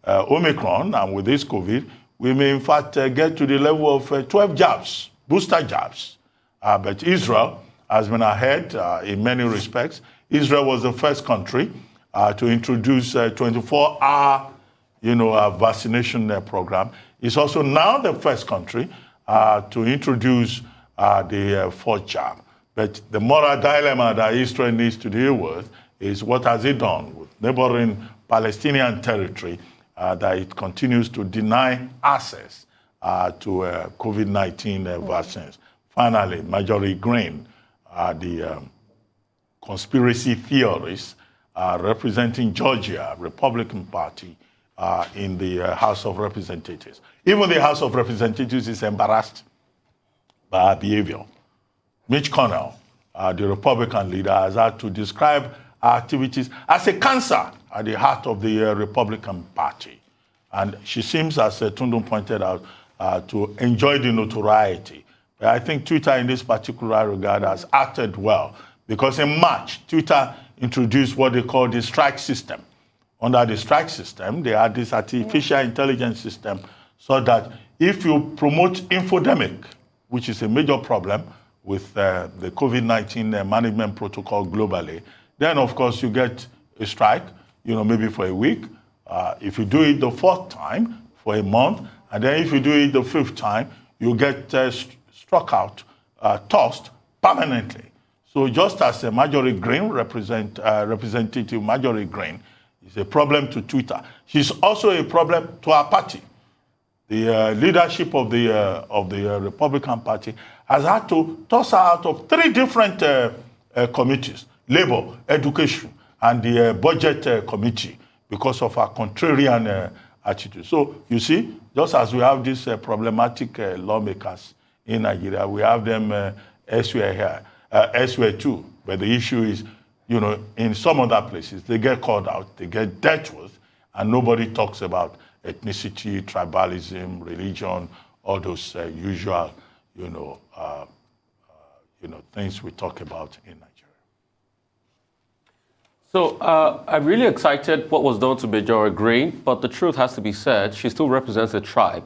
Omicron and with this COVID, we may in fact get to the level of 12 jabs, booster jabs. But Israel has been ahead in many respects. Israel was the first country to introduce a 24-hour vaccination program. It's also now the first country to introduce the fourth jab. But the moral dilemma that Israel needs to deal with is, what has it done with neighboring Palestinian territory that it continues to deny access to COVID-19 vaccines. Finally, Marjorie Green, the conspiracy theorists representing Georgia, Republican Party, in the House of Representatives. Even the House of Representatives is embarrassed by her behavior. Mitch McConnell, the Republican leader, has had to describe her activities as a cancer at the heart of the Republican Party. And she seems, as Tundun pointed out, to enjoy the notoriety. But I think Twitter in this particular regard has acted well, because in March, Twitter introduced what they call the strike system. Under the strike system, they had this artificial intelligence system, so that if you promote infodemic, which is a major problem with the COVID-19 management protocol globally, then of course you get a strike, maybe for a week. If you do it the fourth time, for a month, and then if you do it the fifth time, you get struck out, tossed permanently. So just as Marjorie Green, Representative Marjorie Green, is a problem to Twitter, she's also a problem to our party. The leadership of the Republican Party has had to toss her out of 3 different committees: Labor, Education, and the Budget Committee, because of her contrarian attitude. So you see, just as we have these problematic lawmakers in Nigeria, we have them elsewhere here, elsewhere too. But the issue is, in some other places, they get called out, they get dealt with, and nobody talks about ethnicity, tribalism, religion, all those usual, things we talk about in Nigeria. So I'm really excited what was done to Marjorie Green, but the truth has to be said, she still represents a tribe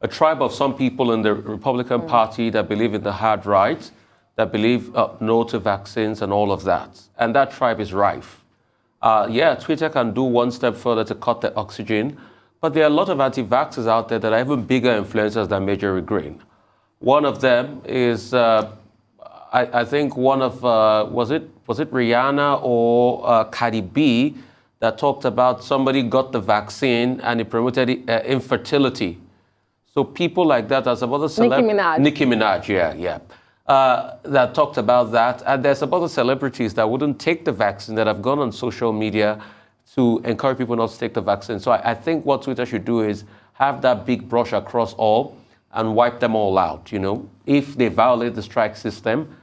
of some people in the Republican Party that believe in the hard right, that believe no to vaccines and all of that. And that tribe is rife. Yeah, Twitter can do one step further to cut the oxygen, but there are a lot of anti-vaxxers out there that are even bigger influencers than Major Green. One of them is, I think one of, was it Rihanna or Cardi B that talked about somebody got the vaccine and it promoted infertility. So people like that, there's some other Nicki Minaj, yeah. That talked about that. And there's some other celebrities that wouldn't take the vaccine that have gone on social media to encourage people not to take the vaccine. So I think what Twitter should do is have that big brush across all and wipe them all out. You know, if they violate the strike system,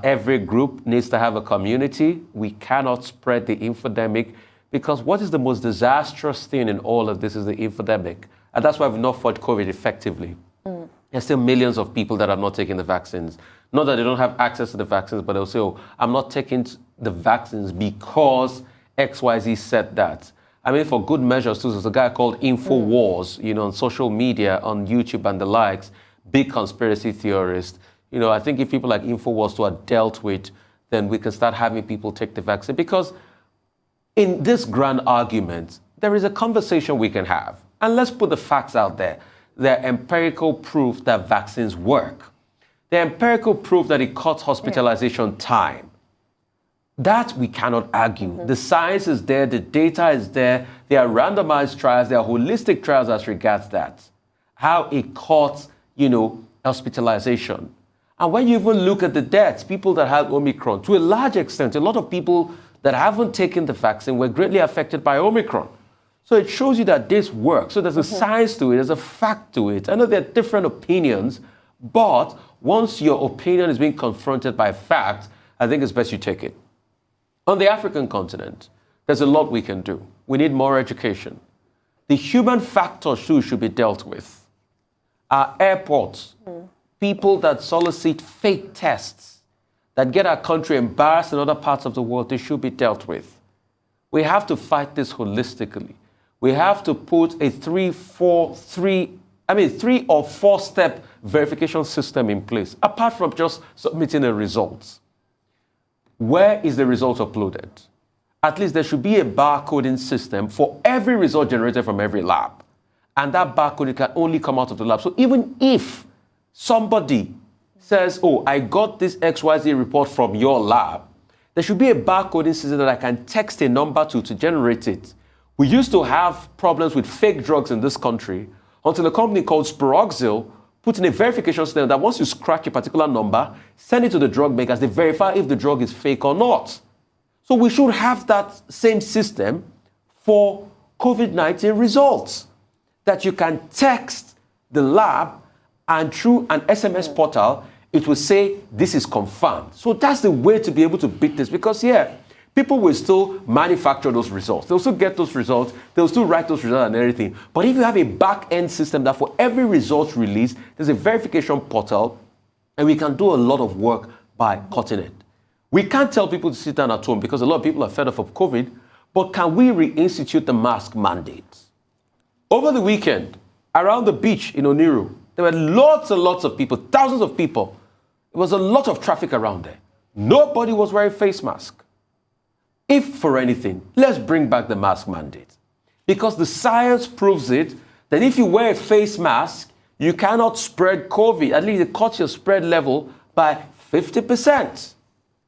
every group needs to have a community. We cannot spread the infodemic, because what is the most disastrous thing in all of this is the infodemic. And that's why we've not fought COVID effectively. There's still millions of people that are not taking the vaccines. Not that they don't have access to the vaccines, but they'll say, oh, I'm not taking the vaccines because XYZ said that. I mean, for good measures, too, there's a guy called InfoWars, you know, on social media, on YouTube and the likes, big conspiracy theorist. You know, I think if people like InfoWars too are dealt with, then we can start having people take the vaccine. Because in this grand argument, there is a conversation we can have. And let's put the facts out there. The empirical proof that vaccines work. The empirical proof that it cuts hospitalization time. That we cannot argue. The science is there, the data is there, there are randomized trials, there are holistic trials as regards that. How it cuts, you know, hospitalization. And when you even look at the deaths, people that had Omicron, to a large extent, a lot of people that haven't taken the vaccine were greatly affected by Omicron. So it shows you that this works. So there's a science to it, there's a fact to it. I know there are different opinions, but once your opinion is being confronted by fact, I think it's best you take it. On the African continent, there's a lot we can do. We need more education. The human factor too should be dealt with. Our airports, people that solicit fake tests, that get our country embarrassed in other parts of the world, they should be dealt with. We have to fight this holistically. We have to put a 3 or 4 step verification system in place, apart from just submitting the results. Where is the result uploaded? At least there should be a barcoding system for every result generated from every lab. And that barcode can only come out of the lab. So even if somebody says, oh, I got this XYZ report from your lab, there should be a barcoding system that I can text a number to generate it. We used to have problems with fake drugs in this country until a company called Spiroxil put in a verification system that once you scratch a particular number, send it to the drug makers, they verify if the drug is fake or not. So we should have that same system for COVID-19 results, that you can text the lab and through an SMS portal, it will say this is confirmed. So that's the way to be able to beat this, because people will still manufacture those results. They'll still get those results. They'll still write those results and everything. But if you have a back-end system that for every result released, there's a verification portal, and we can do a lot of work by cutting it. We can't tell people to sit down at home because a lot of people are fed up of COVID, but can we reinstitute the mask mandate? Over the weekend, around the beach in Oniru, there were lots and lots of people, thousands of people. There was a lot of traffic around there. Nobody was wearing face mask. If for anything, let's bring back the mask mandate. Because the science proves it, that if you wear a face mask, you cannot spread COVID. At least it cuts your spread level by 50%.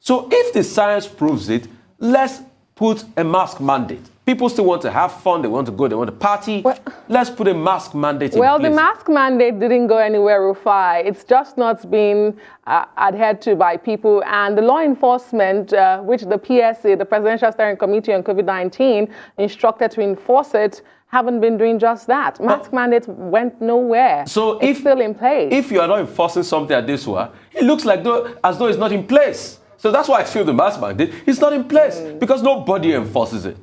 So if the science proves it, let's put a mask mandate. People still want to have fun, they want to go, they want to party. Let's put a mask mandate in place. Well, the mask mandate didn't go anywhere, Rufai. It's just not being adhered to by people. And the law enforcement, which the PSA, the Presidential Steering Committee on COVID-19, instructed to enforce it, haven't been doing just that. Mask mandates went nowhere. So it's still in place. If you are not enforcing something at this one, it looks like as though it's not in place. So that's why I feel the mask mandate is not in place, because nobody enforces it.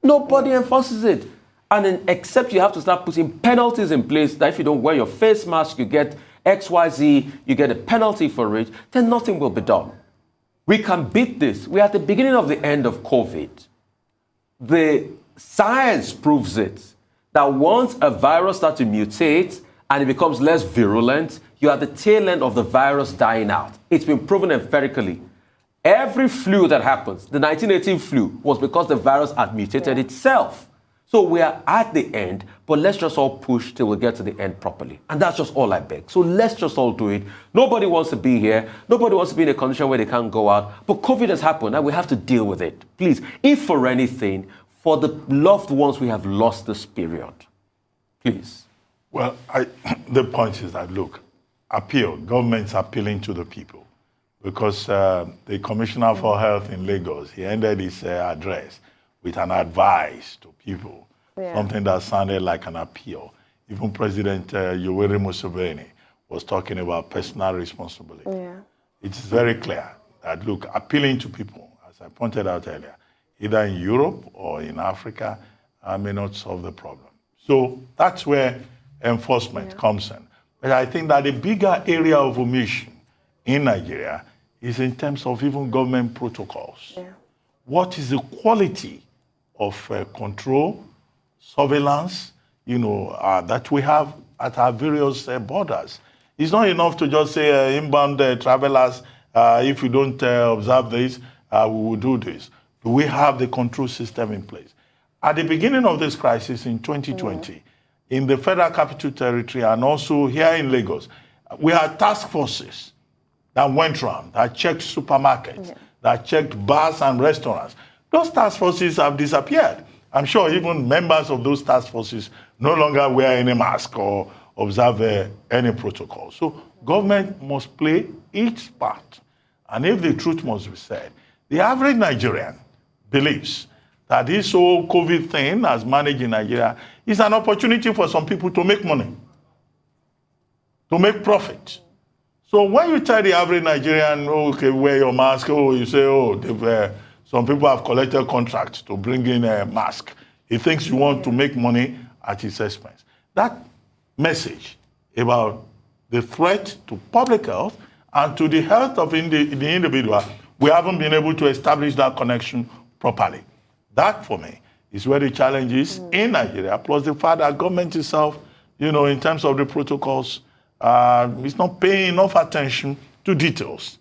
Nobody enforces it. And then, except you have to start putting penalties in place that if you don't wear your face mask, you get XYZ, you get a penalty for it, then nothing will be done. We can beat this. We're at the beginning of the end of COVID. The science proves it, that once a virus starts to mutate and it becomes less virulent, you're at the tail end of the virus dying out. It's been proven empirically. Every flu that happens, the 1918 flu, was because the virus had mutated itself. So we are at the end, but let's just all push till we get to the end properly. And that's just all I beg. So let's just all do it. Nobody wants to be here. Nobody wants to be in a condition where they can't go out. But COVID has happened and we have to deal with it. Please, if for anything, for the loved ones we have lost this period, please. Well, the point is that, look, government's appealing to the people. Because the Commissioner for Health in Lagos, he ended his address with an advice to people, something that sounded like an appeal. Even President Yoweri Museveni was talking about personal responsibility. It's very clear that, look, appealing to people, as I pointed out earlier, either in Europe or in Africa, may not solve the problem. So that's where enforcement comes in. But I think that the bigger area of omission in Nigeria is in terms of even government protocols. What is the quality of control, surveillance, that we have at our various borders? It's not enough to just say inbound travelers, if you don't observe this, we will do this. Do we have the control system in place? At the beginning of this crisis in 2020, in the Federal Capital Territory and also here in Lagos, we had task forces that went around, that checked supermarkets, that checked bars and restaurants. Those task forces have disappeared. I'm sure even members of those task forces no longer wear any mask or observe any protocol. So government must play its part. And if the truth must be said, the average Nigerian believes that this whole COVID thing as managed in Nigeria is an opportunity for some people to make money, to make profit. So when you tell the average Nigerian, okay, wear your mask, you say, some people have collected contracts to bring in a mask. He thinks you want to make money at his expense. That message about the threat to public health and to the health of the individual, we haven't been able to establish that connection properly. That, for me, is where the challenge is in Nigeria, plus the fact that government itself, in terms of the protocols, is not paying enough attention to details.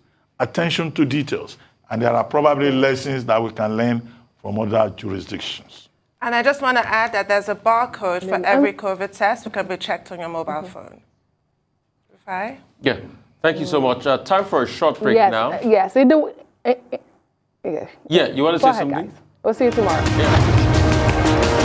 And there are probably lessons that we can learn from other jurisdictions. And I just want to add that there's a barcode for every COVID test that can be checked on your mobile phone. Right? Yeah. Thank you so much. Time for a short break now. Yes. Yeah, you want to say something? Guys. We'll see you tomorrow. Yeah.